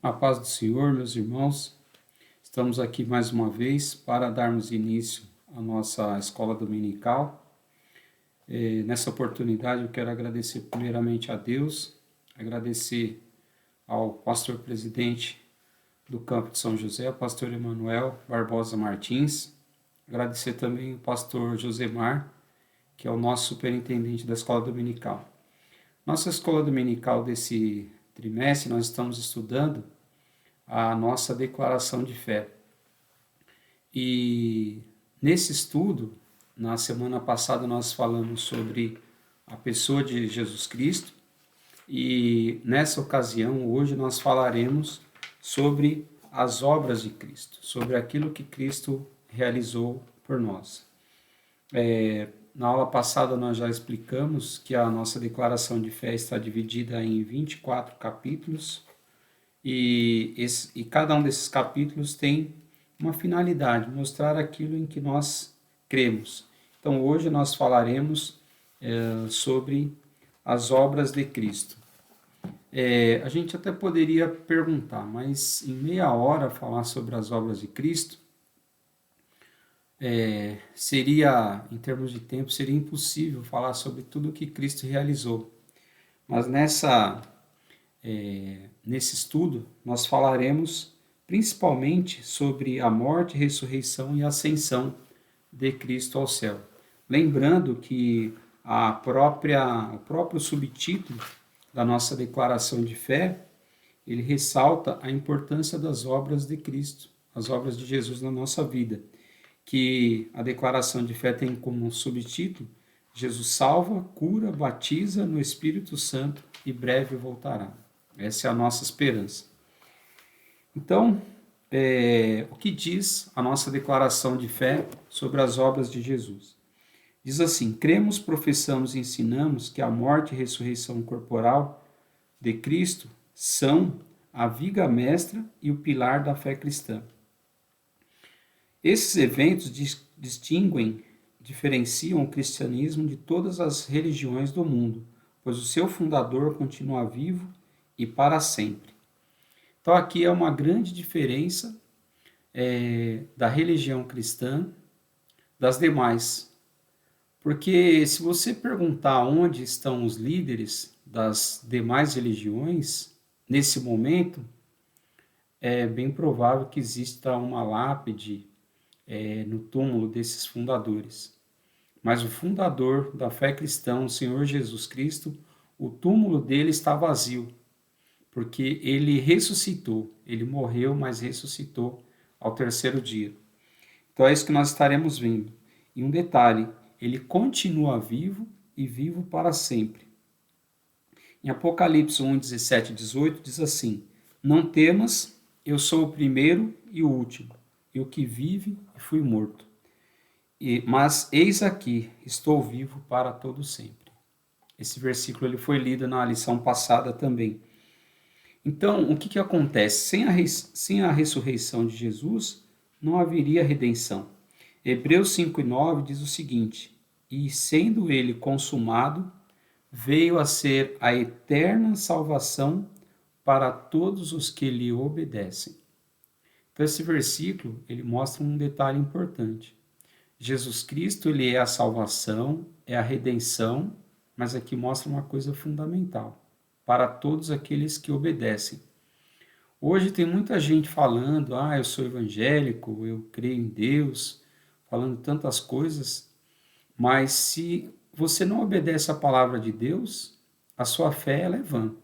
A paz do Senhor, meus irmãos, estamos aqui mais uma vez para darmos início à nossa escola dominical. Nessa oportunidade eu quero agradecer primeiramente a Deus, agradecer ao pastor presidente do campo de São José, o pastor Emanuel Barbosa Martins, agradecer também o pastor Josemar, que é o nosso superintendente da escola dominical. Nossa escola dominical desse trimestre, nós estamos estudando a nossa declaração de fé. E nesse estudo, na semana passada nós falamos sobre a pessoa de Jesus Cristo e nessa ocasião, hoje nós falaremos sobre as obras de Cristo, sobre aquilo que Cristo realizou por nós. Na aula passada nós já explicamos que a nossa declaração de fé está dividida em 24 capítulos, e cada um desses capítulos tem uma finalidade, mostrar aquilo em que nós cremos. Então hoje nós falaremos sobre as obras de Cristo. A gente até poderia perguntar, mas em meia hora falar sobre as obras de Cristo, seria, em termos de tempo, seria impossível falar sobre tudo o que Cristo realizou. Mas nesse estudo, nós falaremos principalmente sobre a morte, ressurreição e ascensão de Cristo ao céu. Lembrando que o próprio subtítulo da nossa declaração de fé, ele ressalta a importância das obras de Cristo, as obras de Jesus na nossa vida, que a declaração de fé tem como subtítulo: Jesus salva, cura, batiza no Espírito Santo e breve voltará. Essa é a nossa esperança. Então, o que diz a nossa declaração de fé sobre as obras de Jesus? Diz assim: cremos, professamos e ensinamos que a morte e ressurreição corporal de Cristo são a viga mestra e o pilar da fé cristã. Esses eventos diferenciam o cristianismo de todas as religiões do mundo, pois o seu fundador continua vivo e para sempre. Então aqui é uma grande diferença da religião cristã das demais. Porque se você perguntar onde estão os líderes das demais religiões, nesse momento, é bem provável que exista uma lápide no túmulo desses fundadores. Mas o fundador da fé cristã, o Senhor Jesus Cristo, o túmulo dele está vazio, porque ele ressuscitou, ele morreu, mas ressuscitou ao terceiro dia. Então é isso que nós estaremos vendo. E um detalhe, ele continua vivo e vivo para sempre. Em Apocalipse 1, 17 e 18 diz assim: não temas, eu sou o primeiro e o último, eu que vive e fui morto. Mas eis aqui, estou vivo para todo sempre. Esse versículo ele foi lido na lição passada também. Então, o que acontece? Sem a ressurreição de Jesus, não haveria redenção. Hebreus 5:9 diz o seguinte: e sendo ele consumado, veio a ser a eterna salvação para todos os que lhe obedecem. Então, esse versículo ele mostra um detalhe importante. Jesus Cristo ele é a salvação, é a redenção, mas aqui mostra uma coisa fundamental: para todos aqueles que obedecem. Hoje tem muita gente falando: eu sou evangélico, eu creio em Deus, falando tantas coisas, mas se você não obedece a palavra de Deus, a sua fé ela é vã.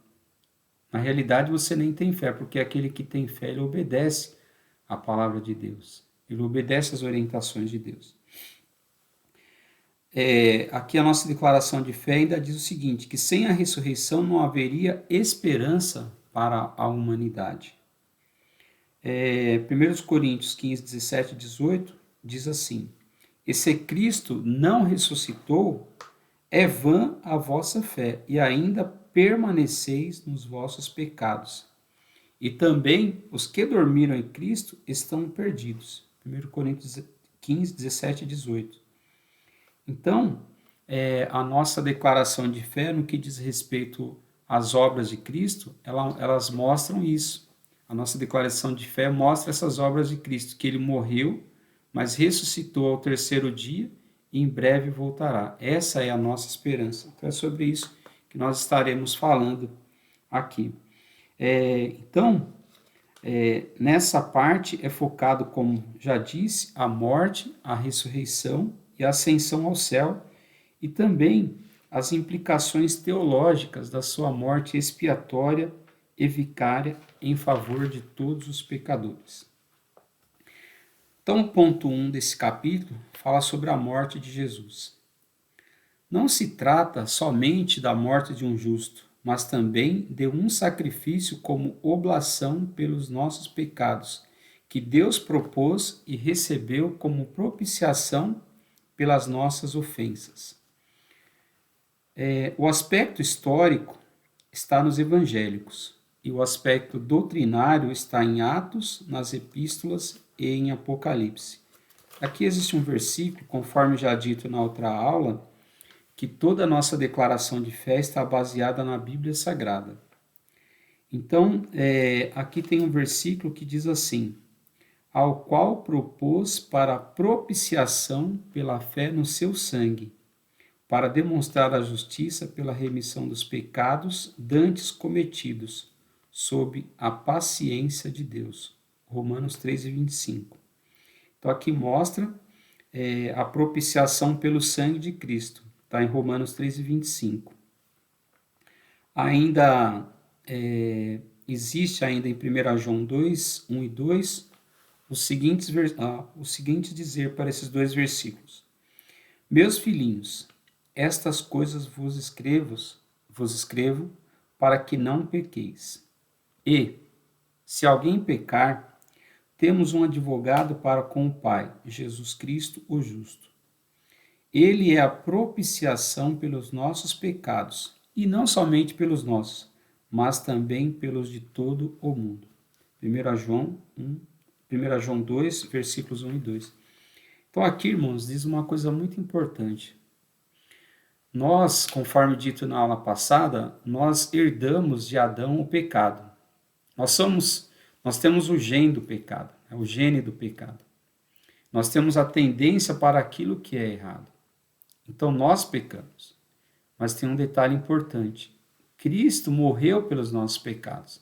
Na realidade você nem tem fé, porque aquele que tem fé, ele obedece a palavra de Deus, ele obedece às orientações de Deus. Aqui a nossa declaração de fé ainda diz o seguinte, que sem a ressurreição não haveria esperança para a humanidade. 1 Coríntios 15, 17 e 18 diz assim: e se Cristo não ressuscitou, é vã a vossa fé, e ainda permaneceis nos vossos pecados. E também os que dormiram em Cristo estão perdidos. 1 Coríntios 15, 17 e 18. Então, a nossa declaração de fé, no que diz respeito às obras de Cristo, elas mostram isso. A nossa declaração de fé mostra essas obras de Cristo, que ele morreu, mas ressuscitou ao terceiro dia e em breve voltará. Essa é a nossa esperança. Então é sobre isso que nós estaremos falando aqui. Nessa parte é focado, como já disse, a morte, a ressurreição e a ascensão ao céu, e também as implicações teológicas da sua morte expiatória e vicária em favor de todos os pecadores. Então, o ponto 1 desse capítulo fala sobre a morte de Jesus. Não se trata somente da morte de um justo, mas também de um sacrifício como oblação pelos nossos pecados, que Deus propôs e recebeu como propiciação pelas nossas ofensas. O aspecto histórico está nos evangélicos e o aspecto doutrinário está em Atos, nas epístolas e em Apocalipse. Aqui existe um versículo, conforme já dito na outra aula, que toda a nossa declaração de fé está baseada na Bíblia Sagrada. Então, aqui tem um versículo que diz assim: ao qual propôs para propiciação pela fé no seu sangue, para demonstrar a justiça pela remissão dos pecados dantes cometidos, sob a paciência de Deus. Romanos 3:25. Então, aqui mostra a propiciação pelo sangue de Cristo. Está em Romanos 3:25. Ainda existe ainda em 1 João 2, 1 e 2, o seguinte dizer para esses dois versículos. Meus filhinhos, estas coisas vos escrevo para que não pequeis. E, se alguém pecar, temos um advogado para com o Pai, Jesus Cristo, o justo. Ele é a propiciação pelos nossos pecados, e não somente pelos nossos, mas também pelos de todo o mundo. 1 João 2, versículos 1 e 2. Então aqui, irmãos, diz uma coisa muito importante. Nós, conforme dito na aula passada, nós herdamos de Adão o pecado. Nós temos o gene do pecado, o gene do pecado. Nós temos a tendência para aquilo que é errado. Então nós pecamos. Mas tem um detalhe importante. Cristo morreu pelos nossos pecados.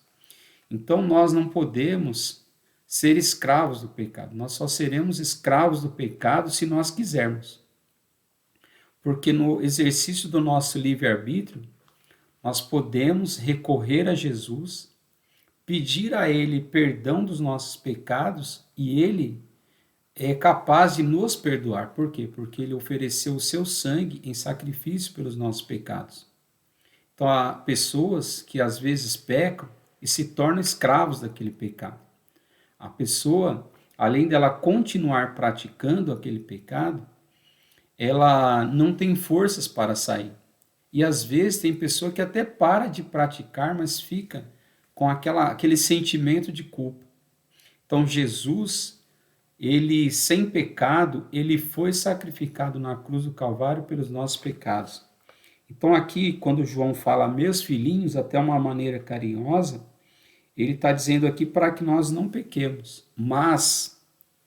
Então nós não podemos ser escravos do pecado. Nós só seremos escravos do pecado se nós quisermos. Porque no exercício do nosso livre-arbítrio, nós podemos recorrer a Jesus, pedir a Ele perdão dos nossos pecados e Ele é capaz de nos perdoar. Por quê? Porque Ele ofereceu o seu sangue em sacrifício pelos nossos pecados. Então, há pessoas que às vezes pecam e se tornam escravos daquele pecado. A pessoa, além dela continuar praticando aquele pecado, ela não tem forças para sair. E às vezes tem pessoa que até para de praticar, mas fica com aquele sentimento de culpa. Então Jesus, ele sem pecado, ele foi sacrificado na cruz do Calvário pelos nossos pecados. Então aqui, quando João fala meus filhinhos, até uma maneira carinhosa, ele está dizendo aqui para que nós não pequemos. Mas,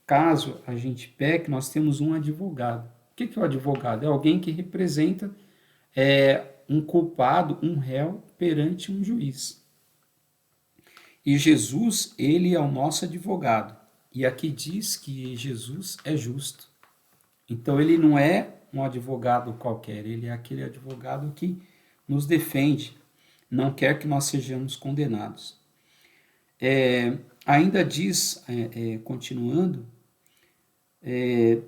caso a gente peque, nós temos um advogado. O que é o advogado? É alguém que representa um culpado, um réu, perante um juiz. E Jesus, ele é o nosso advogado. E aqui diz que Jesus é justo. Então, ele não é um advogado qualquer, ele é aquele advogado que nos defende, não quer que nós sejamos condenados. Ainda diz, continuando,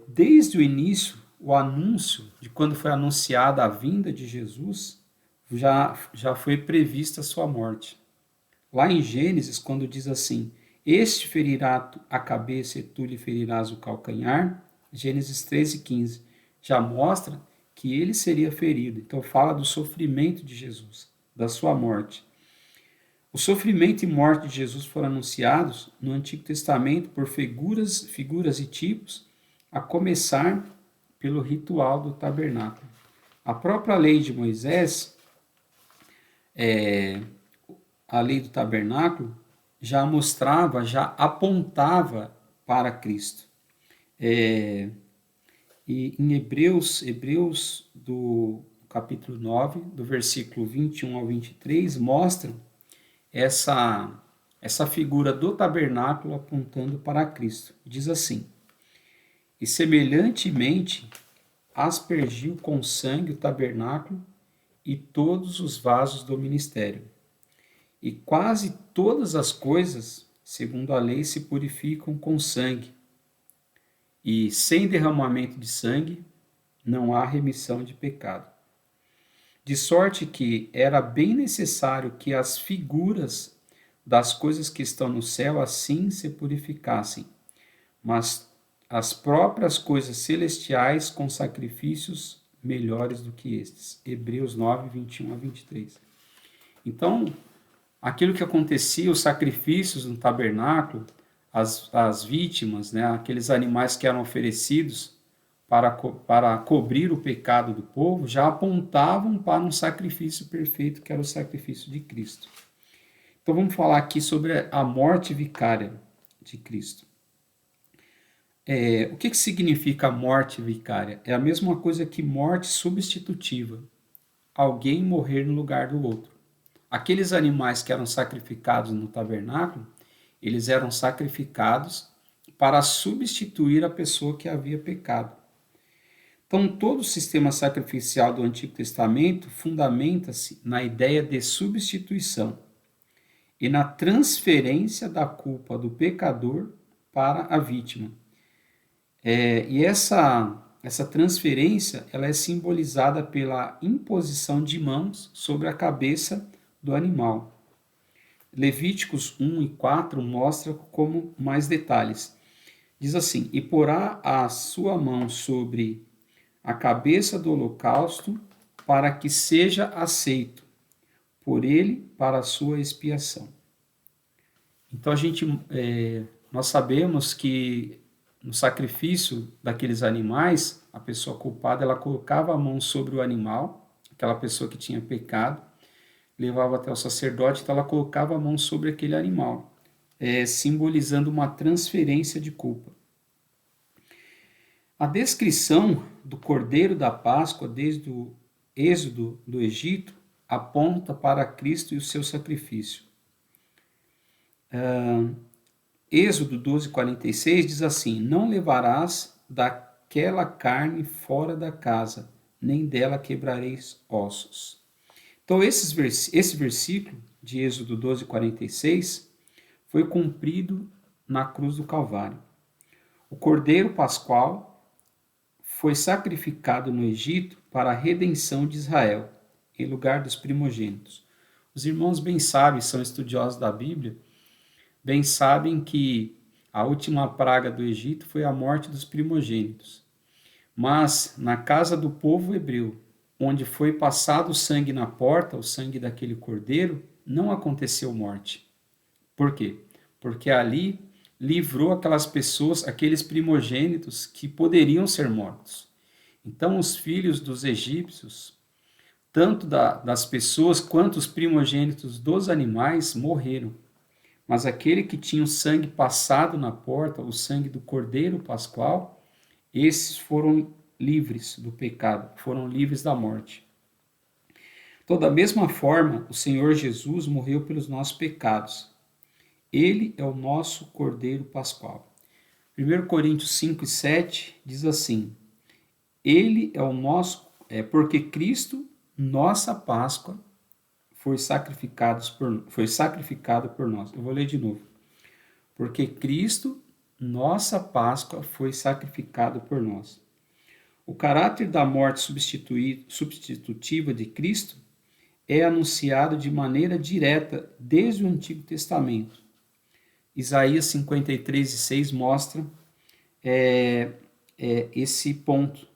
desde o início, o anúncio de quando foi anunciada a vinda de Jesus, já foi prevista a sua morte. Lá em Gênesis, quando diz assim, este ferirá a cabeça e tu lhe ferirás o calcanhar, Gênesis 13:15, já mostra que ele seria ferido. Então fala do sofrimento de Jesus, da sua morte. O sofrimento e morte de Jesus foram anunciados no Antigo Testamento por figuras e tipos, a começar pelo ritual do tabernáculo. A própria lei de Moisés, a lei do tabernáculo, já mostrava, já apontava para Cristo. E em Hebreus do capítulo 9, do versículo 21 ao 23, mostram essa figura do tabernáculo apontando para Cristo. Diz assim: e semelhantemente aspergiu com sangue o tabernáculo e todos os vasos do ministério. E quase todas as coisas, segundo a lei, se purificam com sangue. E sem derramamento de sangue não há remissão de pecado. De sorte que era bem necessário que as figuras das coisas que estão no céu assim se purificassem, mas as próprias coisas celestiais com sacrifícios melhores do que estes. Hebreus 9, 21 a 23. Então, aquilo que acontecia, os sacrifícios no tabernáculo, as vítimas, né, aqueles animais que eram oferecidos para cobrir o pecado do povo, já apontavam para um sacrifício perfeito, que era o sacrifício de Cristo. Então vamos falar aqui sobre a morte vicária de Cristo. O que significa a morte vicária? É a mesma coisa que morte substitutiva. Alguém morrer no lugar do outro. Aqueles animais que eram sacrificados no tabernáculo, eles eram sacrificados para substituir a pessoa que havia pecado. Então, todo o sistema sacrificial do Antigo Testamento fundamenta-se na ideia de substituição e na transferência da culpa do pecador para a vítima. E essa transferência ela é simbolizada pela imposição de mãos sobre a cabeça do animal. Levíticos 1 e 4 mostra como mais detalhes. Diz assim: e porá a sua mão sobre a cabeça do holocausto para que seja aceito por ele para a sua expiação. Então nós sabemos que no sacrifício daqueles animais, a pessoa culpada ela colocava a mão sobre o animal, aquela pessoa que tinha pecado, levava até o sacerdote, então ela colocava a mão sobre aquele animal, simbolizando uma transferência de culpa. A descrição do Cordeiro da Páscoa, desde o êxodo do Egito, aponta para Cristo e o seu sacrifício. Êxodo 12:46 diz assim: não levarás daquela carne fora da casa, nem dela quebrareis ossos. Então esse versículo de Êxodo 12:46 foi cumprido na cruz do Calvário. O Cordeiro Pascual foi sacrificado no Egito para a redenção de Israel, em lugar dos primogênitos. Os irmãos bem sabem, são estudiosos da Bíblia, bem sabem que a última praga do Egito foi a morte dos primogênitos. Mas na casa do povo hebreu, onde foi passado o sangue na porta, o sangue daquele cordeiro, não aconteceu morte. Por quê? Porque ali livrou aquelas pessoas, aqueles primogênitos que poderiam ser mortos. Então os filhos dos egípcios, tanto das pessoas quanto os primogênitos dos animais, morreram. Mas aquele que tinha o sangue passado na porta, o sangue do Cordeiro Pascual, esses foram livres do pecado, foram livres da morte. Então, da mesma forma, o Senhor Jesus morreu pelos nossos pecados. Ele é o nosso Cordeiro Pascual. 1 Coríntios 5 e 7 diz assim: ele é o nosso, porque Cristo, nossa Páscoa, foi sacrificado por nós. Eu vou ler de novo. Porque Cristo, nossa Páscoa, foi sacrificado por nós. O caráter da morte substitutiva de Cristo é anunciado de maneira direta desde o Antigo Testamento. Isaías 53:6 mostra esse ponto.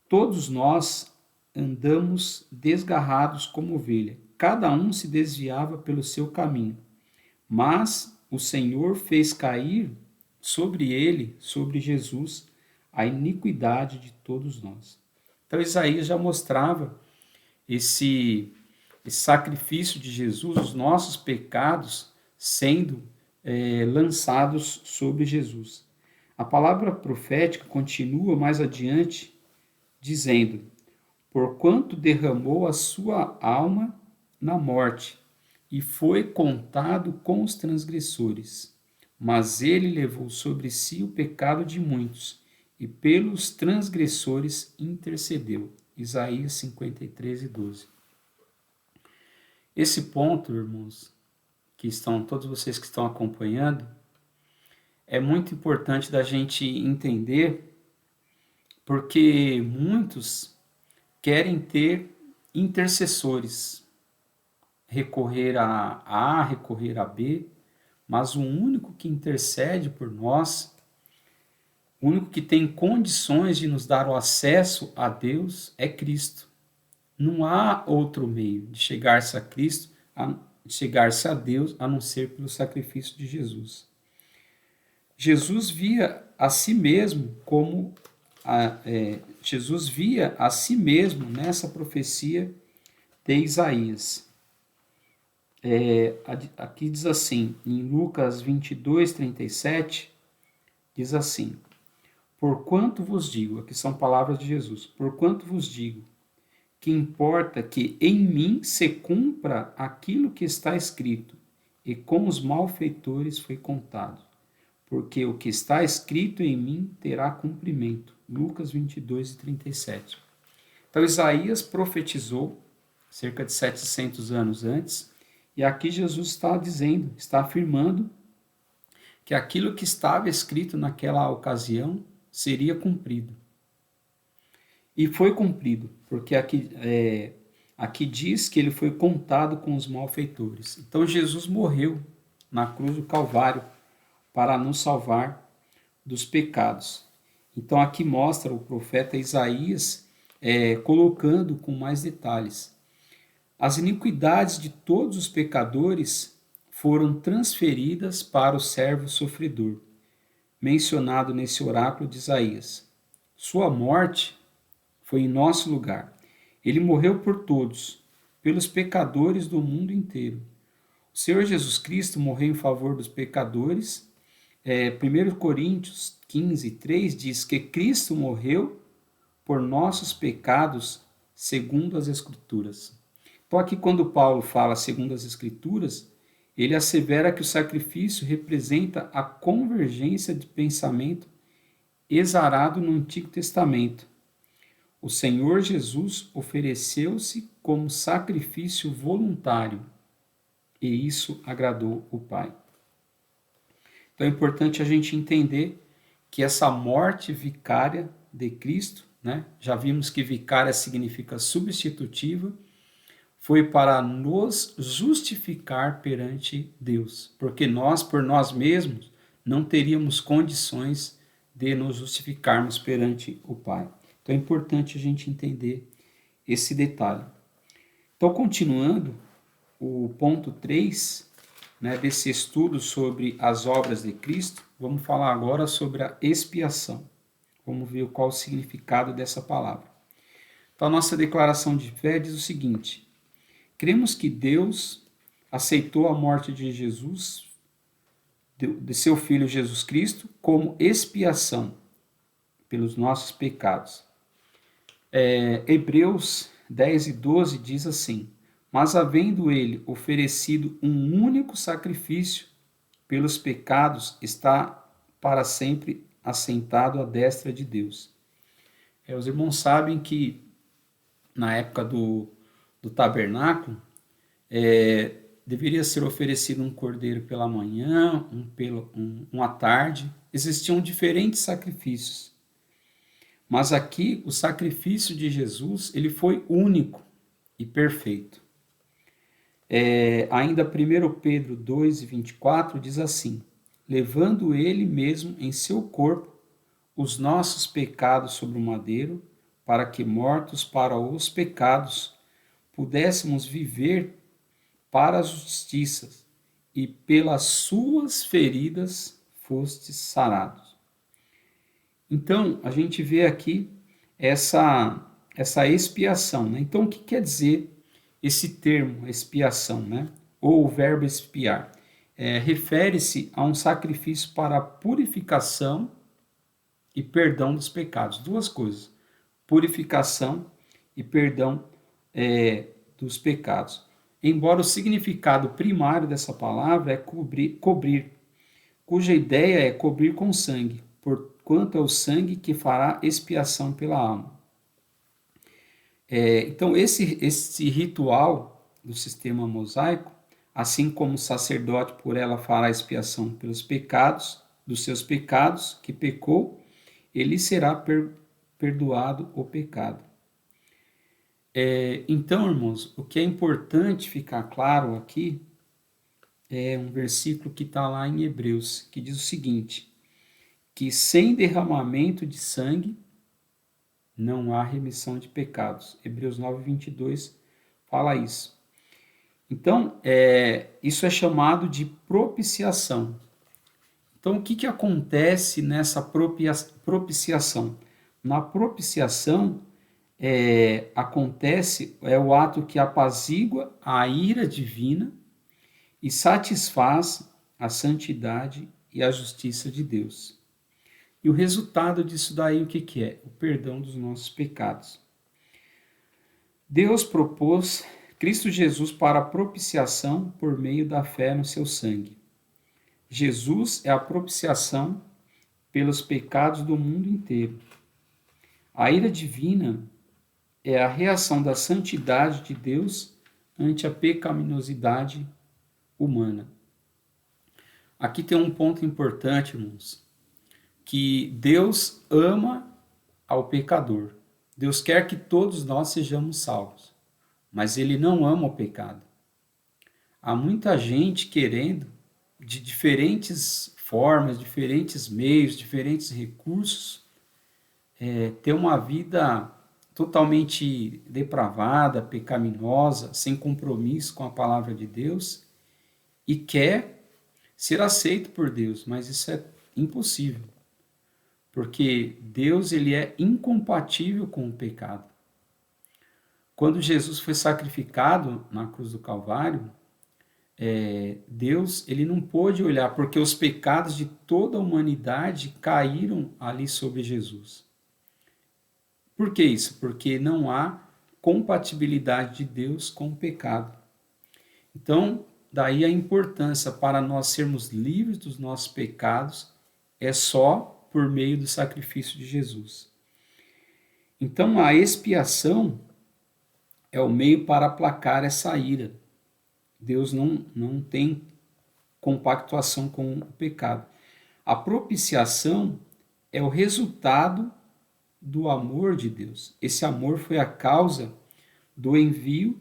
Todos nós andamos desgarrados como ovelha, cada um se desviava pelo seu caminho, mas o Senhor fez cair sobre ele, sobre Jesus, a iniquidade de todos nós. Então Isaías já mostrava esse sacrifício de Jesus, os nossos pecados sendo lançados sobre Jesus. A palavra profética continua mais adiante, dizendo: porquanto derramou a sua alma na morte, e foi contado com os transgressores. Mas ele levou sobre si o pecado de muitos, e pelos transgressores intercedeu. Isaías 53:12. Esse ponto, irmãos, todos vocês que estão acompanhando, é muito importante da gente entender, porque muitos querem ter intercessores, recorrer a A, recorrer a B, mas o único que intercede por nós, o único que tem condições de nos dar o acesso a Deus é Cristo. Não há outro meio de chegar-se a Cristo, de chegar-se a Deus, a não ser pelo sacrifício de Jesus. Jesus via a si mesmo Jesus via a si mesmo nessa profecia de Isaías. Aqui diz assim, em Lucas 22:37, diz assim: porquanto vos digo, aqui são palavras de Jesus, porquanto vos digo, que importa que em mim se cumpra aquilo que está escrito, e com os malfeitores foi contado, porque o que está escrito em mim terá cumprimento. Lucas 22:37. Então Isaías profetizou cerca de 700 anos antes, e aqui Jesus está dizendo, está afirmando que aquilo que estava escrito naquela ocasião seria cumprido. E foi cumprido, porque aqui diz que ele foi contado com os malfeitores. Então Jesus morreu na cruz do Calvário para nos salvar dos pecados. Então aqui mostra o profeta Isaías colocando com mais detalhes. As iniquidades de todos os pecadores foram transferidas para o servo sofredor, mencionado nesse oráculo de Isaías. Sua morte foi em nosso lugar. Ele morreu por todos, pelos pecadores do mundo inteiro. O Senhor Jesus Cristo morreu em favor dos pecadores. 1 Coríntios 15:3 diz que Cristo morreu por nossos pecados segundo as Escrituras. Então aqui quando Paulo fala segundo as Escrituras, ele assevera que o sacrifício representa a convergência de pensamento exarado no Antigo Testamento. O Senhor Jesus ofereceu-se como sacrifício voluntário, e isso agradou o Pai. Então é importante a gente entender que essa morte vicária de Cristo, já vimos que vicária significa substitutiva, foi para nos justificar perante Deus, porque nós, por nós mesmos, não teríamos condições de nos justificarmos perante o Pai. Então é importante a gente entender esse detalhe. Então, continuando, o ponto 3, desse estudo sobre as obras de Cristo, vamos falar agora sobre a expiação. Vamos ver qual o significado dessa palavra. Então, a nossa declaração de fé diz o seguinte: cremos que Deus aceitou a morte de Jesus, de seu Filho Jesus Cristo, como expiação pelos nossos pecados. Hebreus 10:12 diz assim: mas havendo ele oferecido um único sacrifício pelos pecados, está para sempre assentado à destra de Deus. Os irmãos sabem que na época do tabernáculo, deveria ser oferecido um cordeiro pela manhã, um à tarde. Existiam diferentes sacrifícios. Mas aqui o sacrifício de Jesus ele foi único e perfeito. Ainda 1 Pedro 2:24 diz assim: levando ele mesmo em seu corpo os nossos pecados sobre o madeiro, para que mortos para os pecados pudéssemos viver para a justiça, e pelas suas feridas fostes sarados. Então, a gente vê aqui essa expiação. Então, o que quer dizer esse termo, expiação, ou o verbo expiar? refere-se a um sacrifício para a purificação e perdão dos pecados. Duas coisas: purificação e perdão dos pecados. Embora o significado primário dessa palavra é cobrir, cuja ideia é cobrir com sangue, porquanto é o sangue que fará expiação pela alma. Então, esse ritual do sistema mosaico, assim como o sacerdote por ela fará expiação pelos pecados, dos seus pecados que pecou, ele será perdoado o pecado. Então, irmãos, o que é importante ficar claro aqui é um versículo que está lá em Hebreus, que diz o seguinte, que sem derramamento de sangue não há remissão de pecados. Hebreus 9, 22 fala isso. Então, isso é chamado de propiciação. Então, o que acontece nessa propiciação? Na propiciação, acontece o ato que apazigua a ira divina e satisfaz a santidade e a justiça de Deus. E o resultado disso daí, o que é? O perdão dos nossos pecados. Deus propôs Cristo Jesus para a propiciação por meio da fé no seu sangue. Jesus é a propiciação pelos pecados do mundo inteiro. A ira divina é a reação da santidade de Deus ante a pecaminosidade humana. Aqui tem um ponto importante, irmãos, que Deus ama ao pecador. Deus quer que todos nós sejamos salvos, mas Ele não ama o pecado. Há muita gente querendo, de diferentes formas, diferentes meios, diferentes recursos, ter uma vida totalmente depravada, pecaminosa, sem compromisso com a palavra de Deus, e quer ser aceito por Deus, mas isso é impossível, porque Deus ele é incompatível com o pecado. Quando Jesus foi sacrificado na cruz do Calvário, Deus ele não pôde olhar, porque os pecados de toda a humanidade caíram ali sobre Jesus. Por que isso? Porque não há compatibilidade de Deus com o pecado. Então, daí a importância para nós sermos livres dos nossos pecados é só por meio do sacrifício de Jesus. Então, a expiação é o meio para aplacar essa ira. Deus não tem compactuação com o pecado. A propiciação é o resultado do amor de Deus. Esse amor foi a causa do envio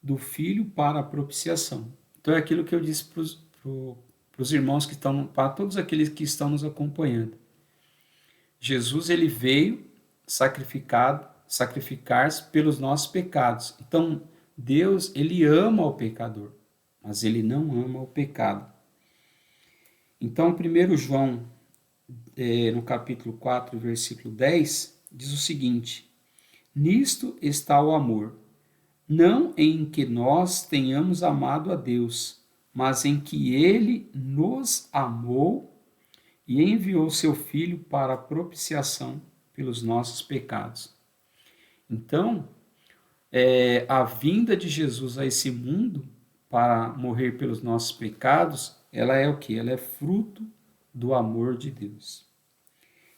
do Filho para a propiciação. Então é aquilo que eu disse para os irmãos que estão, para todos aqueles que estão nos acompanhando. Jesus ele veio sacrificar-se pelos nossos pecados. Então Deus ele ama o pecador, mas ele não ama o pecado. Então 1 João, no capítulo 4, versículo 10, diz o seguinte: nisto está o amor, não em que nós tenhamos amado a Deus, mas em que Ele nos amou e enviou seu Filho para a propiciação pelos nossos pecados. Então, a vinda de Jesus a esse mundo para morrer pelos nossos pecados, ela é o quê? Ela é fruto do amor de Deus.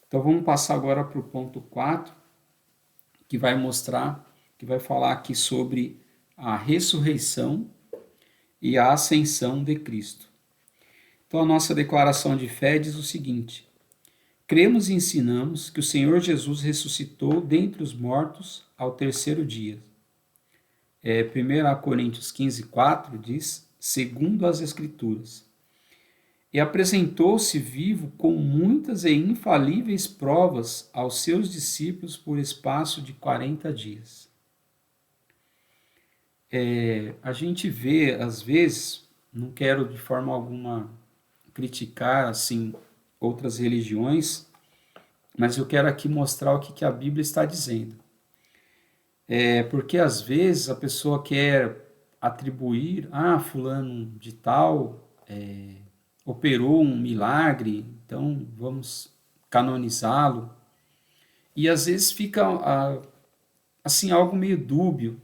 Então vamos passar agora para o ponto 4, que vai mostrar, que vai falar aqui sobre a ressurreição e a ascensão de Cristo. Então a nossa declaração de fé diz o seguinte: cremos e ensinamos que o Senhor Jesus ressuscitou dentre os mortos ao terceiro dia. 1 Coríntios 15, 4 diz, segundo as Escrituras, e apresentou-se vivo com muitas e infalíveis provas aos seus discípulos por espaço de 40 dias. A gente vê, às vezes, não quero de forma alguma criticar assim outras religiões, mas eu quero aqui mostrar o que a Bíblia está dizendo. Porque às vezes a pessoa quer atribuir, fulano de tal operou um milagre, então vamos canonizá-lo. E às vezes fica assim algo meio dúbio.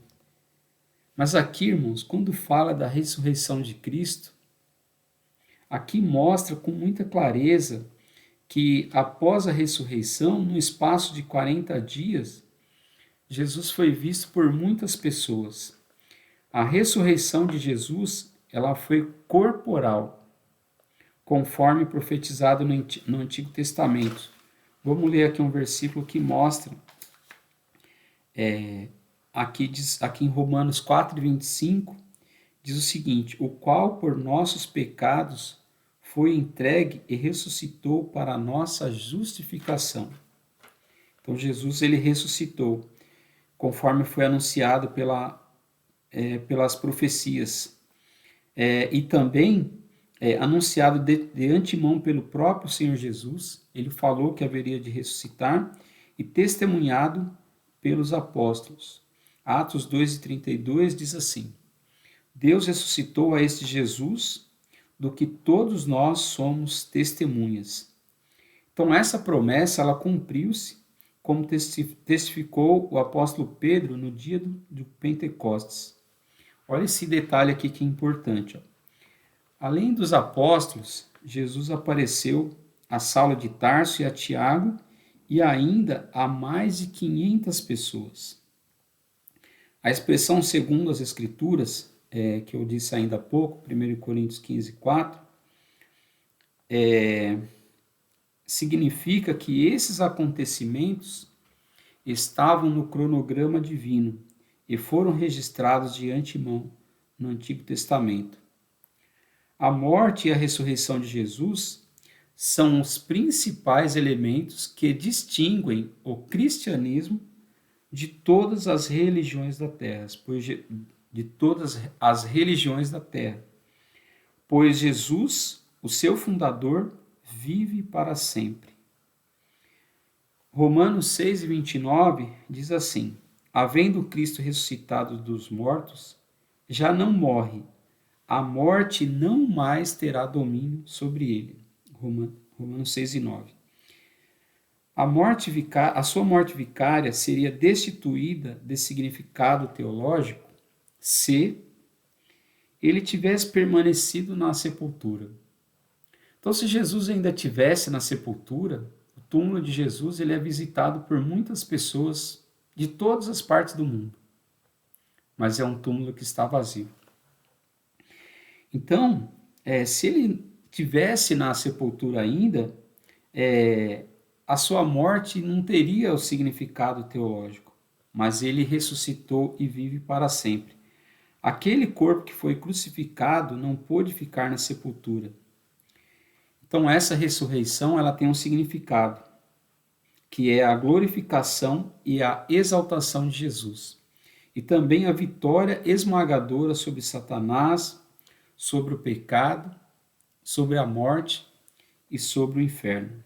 Mas aqui, irmãos, quando fala da ressurreição de Cristo, aqui mostra com muita clareza que após a ressurreição, no espaço de 40 dias, Jesus foi visto por muitas pessoas. A ressurreição de Jesus, ela foi corporal, conforme profetizado no Antigo Testamento. Vamos ler aqui um versículo que mostra, aqui em Romanos 4:25, diz o seguinte: o qual por nossos pecados foi entregue e ressuscitou para a nossa justificação. Então Jesus, ele ressuscitou, conforme foi anunciado pelas profecias, e também anunciado de antemão pelo próprio Senhor Jesus. Ele falou que haveria de ressuscitar e testemunhado pelos apóstolos. Atos 2:32 diz assim: Deus ressuscitou a este Jesus, do que todos nós somos testemunhas. Então essa promessa, ela cumpriu-se, como testificou o apóstolo Pedro no dia do Pentecostes. Olha esse detalhe aqui que é importante. Ó. Além dos apóstolos, Jesus apareceu a Saulo de Tarso e a Tiago e ainda a mais de 500 pessoas. A expressão segundo as Escrituras, que eu disse ainda há pouco, 1 Coríntios 15:4, significa que esses acontecimentos estavam no cronograma divino e foram registrados de antemão no Antigo Testamento. A morte e a ressurreição de Jesus são os principais elementos que distinguem o cristianismo de todas as religiões da terra, pois Jesus, o seu fundador, vive para sempre. Romanos 6:29 diz assim: havendo Cristo ressuscitado dos mortos, já não morre, a morte não mais terá domínio sobre ele. Romanos 6:9. A sua morte vicária seria destituída de significado teológico se ele tivesse permanecido na sepultura. Então, se Jesus ainda estivesse na sepultura, o túmulo de Jesus ele é visitado por muitas pessoas de todas as partes do mundo, mas é um túmulo que está vazio. Então, se ele tivesse na sepultura ainda, a sua morte não teria o significado teológico, mas ele ressuscitou e vive para sempre. Aquele corpo que foi crucificado não pôde ficar na sepultura. Então essa ressurreição ela tem um significado, que é a glorificação e a exaltação de Jesus. E também a vitória esmagadora sobre Satanás, sobre o pecado, sobre a morte e sobre o inferno.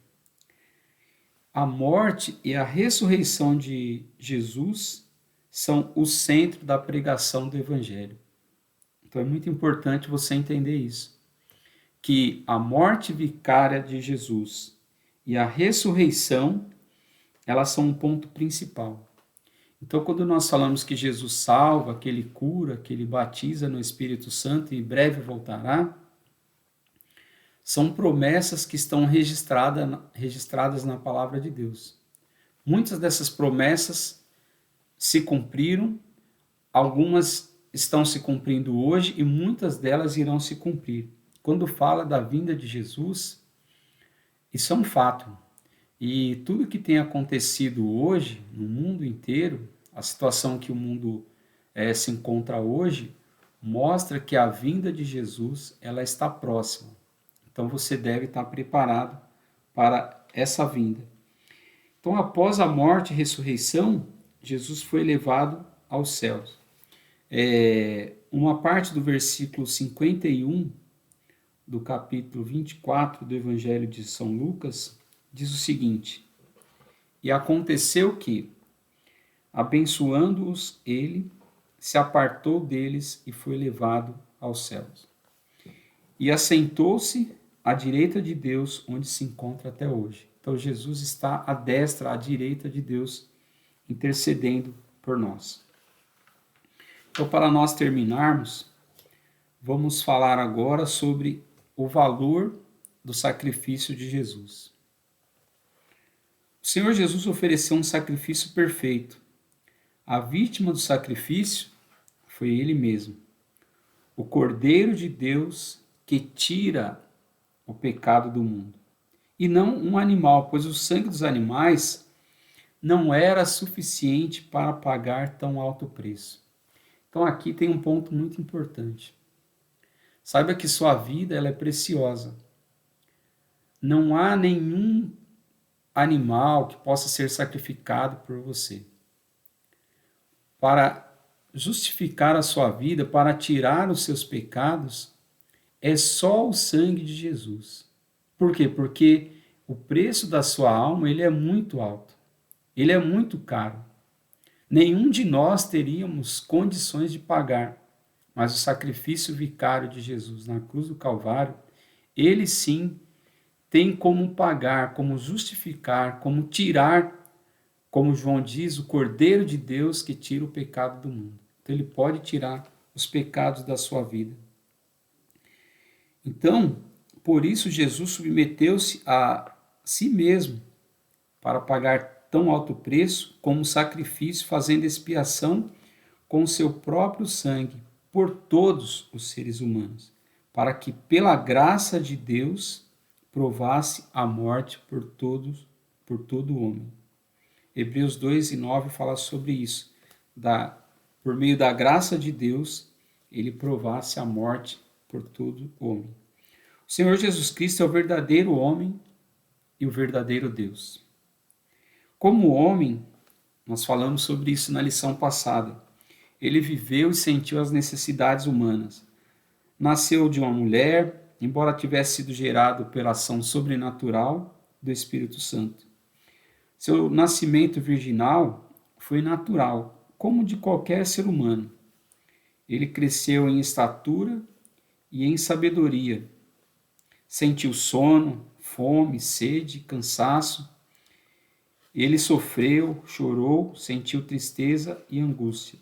A morte e a ressurreição de Jesus são o centro da pregação do Evangelho. Então é muito importante você entender isso, que a morte vicária de Jesus e a ressurreição, elas são um ponto principal. Então, quando nós falamos que Jesus salva, que ele cura, que ele batiza no Espírito Santo e em breve voltará, são promessas que estão registradas na palavra de Deus. Muitas dessas promessas se cumpriram, algumas estão se cumprindo hoje e muitas delas irão se cumprir. Quando fala da vinda de Jesus, isso é um fato. E tudo que tem acontecido hoje, no mundo inteiro, a situação que o mundo se encontra hoje, mostra que a vinda de Jesus ela está próxima. Então você deve estar preparado para essa vinda. Então, após a morte e ressurreição, Jesus foi levado aos céus. Uma parte do versículo 51 do capítulo 24 do Evangelho de São Lucas diz o seguinte: e aconteceu que, abençoando-os, ele se apartou deles e foi levado aos céus. e assentou-se à direita de Deus, onde se encontra até hoje. Então Jesus está à destra, à direita de Deus, intercedendo por nós. Então, para nós terminarmos, vamos falar agora sobre o valor do sacrifício de Jesus. O Senhor Jesus ofereceu um sacrifício perfeito. A vítima do sacrifício foi Ele mesmo, o Cordeiro de Deus que tira o pecado do mundo. E não um animal, pois o sangue dos animais não era suficiente para pagar tão alto preço. Então aqui tem um ponto muito importante. Saiba que sua vida ela é preciosa. Não há nenhum animal que possa ser sacrificado por você. Para justificar a sua vida, para tirar os seus pecados, é só o sangue de Jesus. Por quê? Porque o preço da sua alma ele é muito alto. Ele é muito caro. Nenhum de nós teríamos condições de pagar, mas o sacrifício vicário de Jesus na cruz do Calvário, ele sim tem como pagar, como justificar, como tirar, como João diz, o Cordeiro de Deus que tira o pecado do mundo. Então ele pode tirar os pecados da sua vida. Então, por isso Jesus submeteu-se a si mesmo para pagar tão alto preço como sacrifício, fazendo expiação com o seu próprio sangue por todos os seres humanos, para que pela graça de Deus provasse a morte por todo homem. Hebreus 2:9 fala sobre isso. Por meio da graça de Deus, ele provasse a morte por todo homem. O Senhor Jesus Cristo é o verdadeiro homem e o verdadeiro Deus. Como homem, nós falamos sobre isso na lição passada. Ele viveu e sentiu as necessidades humanas. Nasceu de uma mulher, embora tivesse sido gerado pela ação sobrenatural do Espírito Santo. Seu nascimento virginal foi natural, como de qualquer ser humano. Ele cresceu em estatura e em sabedoria. Sentiu sono, fome, sede, cansaço. Ele sofreu, chorou, sentiu tristeza e angústia.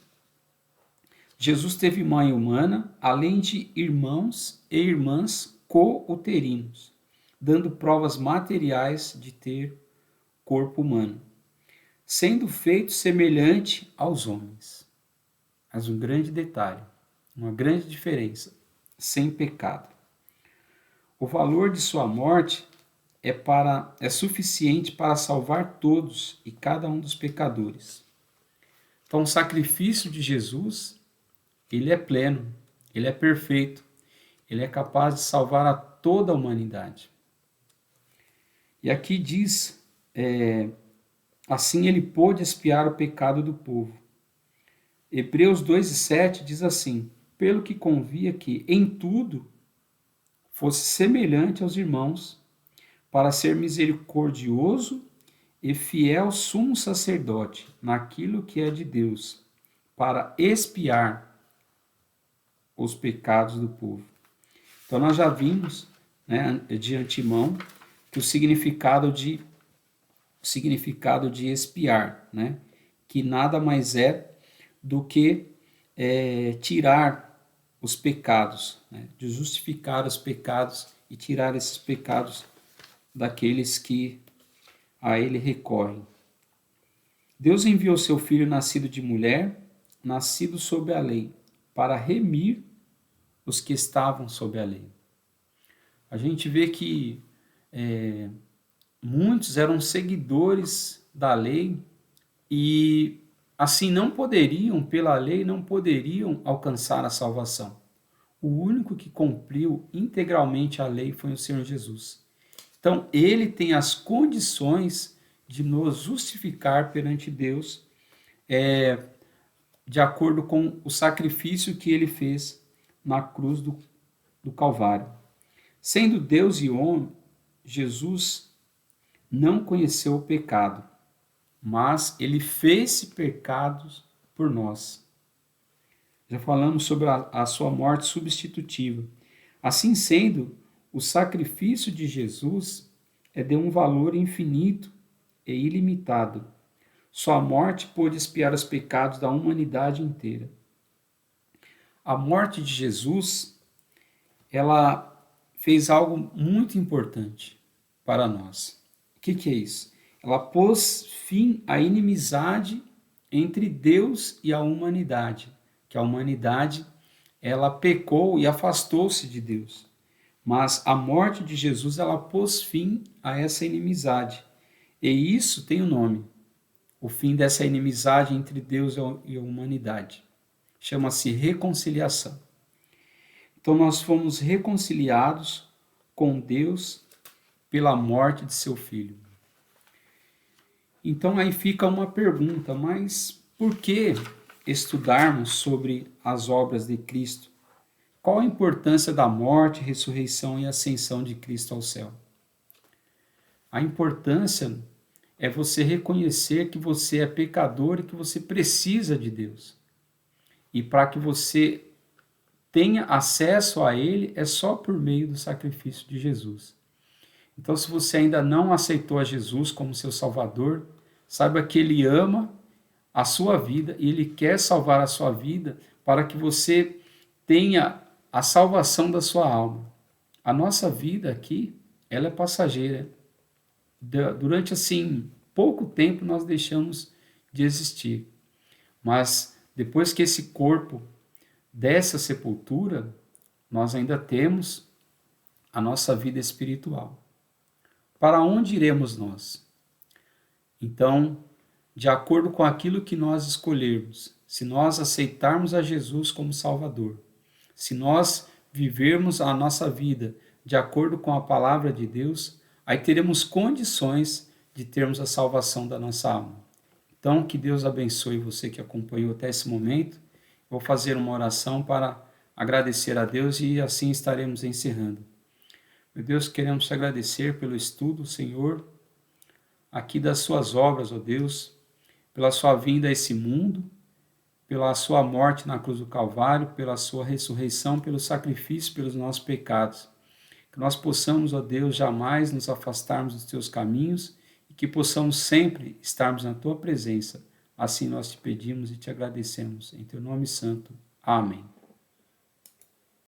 Jesus teve mãe humana, além de irmãos e irmãs co-uterinos, dando provas materiais de ter corpo humano, sendo feito semelhante aos homens. Mas um grande detalhe, uma grande diferença, sem pecado. O valor de sua morte é suficiente para salvar todos e cada um dos pecadores. Então, o sacrifício de Jesus, ele é pleno, ele é perfeito, ele é capaz de salvar a toda a humanidade. E aqui diz, assim ele pôde expiar o pecado do povo. Hebreus 2:7 diz assim, pelo que convia que, em tudo, fosse semelhante aos irmãos, para ser misericordioso e fiel sumo sacerdote naquilo que é de Deus, para expiar os pecados do povo. Então nós já vimos, né, de antemão que o significado de expiar, né, que nada mais é do que tirar os pecados, né, de justificar os pecados e tirar esses pecados daqueles que a ele recorrem. Deus enviou seu filho nascido de mulher, nascido sob a lei, para remir os que estavam sob a lei. A gente vê que muitos eram seguidores da lei e assim pela lei não poderiam alcançar a salvação. O único que cumpriu integralmente a lei foi o Senhor Jesus. Então, ele tem as condições de nos justificar perante Deus, de acordo com o sacrifício que ele fez na cruz do Calvário. Sendo Deus e homem, Jesus não conheceu o pecado, mas ele fez pecados por nós. Já falamos sobre a sua morte substitutiva. Assim sendo, o sacrifício de Jesus é de um valor infinito e ilimitado. Sua morte pôde expiar os pecados da humanidade inteira. A morte de Jesus, ela fez algo muito importante para nós. O que é isso? Ela pôs fim à inimizade entre Deus e a humanidade, que a humanidade ela pecou e afastou-se de Deus. Mas a morte de Jesus ela pôs fim a essa inimizade. E isso tem um nome, o fim dessa inimizade entre Deus e a humanidade. Chama-se reconciliação. Então nós fomos reconciliados com Deus pela morte de seu filho. Então aí fica uma pergunta, mas por que estudarmos sobre as obras de Cristo? Qual a importância da morte, ressurreição e ascensão de Cristo ao céu? A importância é você reconhecer que você é pecador e que você precisa de Deus. E para que você tenha acesso a Ele, é só por meio do sacrifício de Jesus. Então, se você ainda não aceitou a Jesus como seu Salvador, saiba que Ele ama a sua vida e Ele quer salvar a sua vida para que você tenha a salvação da sua alma. A nossa vida aqui, ela é passageira. Durante, assim, pouco tempo nós deixamos de existir. Mas depois que esse corpo desce à sepultura, nós ainda temos a nossa vida espiritual. Para onde iremos nós? Então, de acordo com aquilo que nós escolhermos, se nós aceitarmos a Jesus como Salvador, se nós vivermos a nossa vida de acordo com a palavra de Deus, aí teremos condições de termos a salvação da nossa alma. Então, que Deus abençoe você que acompanhou até esse momento. Vou fazer uma oração para agradecer a Deus e assim estaremos encerrando. Meu Deus, queremos te agradecer pelo estudo, Senhor, aqui das suas obras, ó Deus, pela sua vinda a esse mundo, pela sua morte na cruz do Calvário, pela sua ressurreição, pelo sacrifício pelos nossos pecados. Que nós possamos, ó Deus, jamais nos afastarmos dos teus caminhos e que possamos sempre estarmos na tua presença. Assim nós te pedimos e te agradecemos. Em teu nome santo. Amém.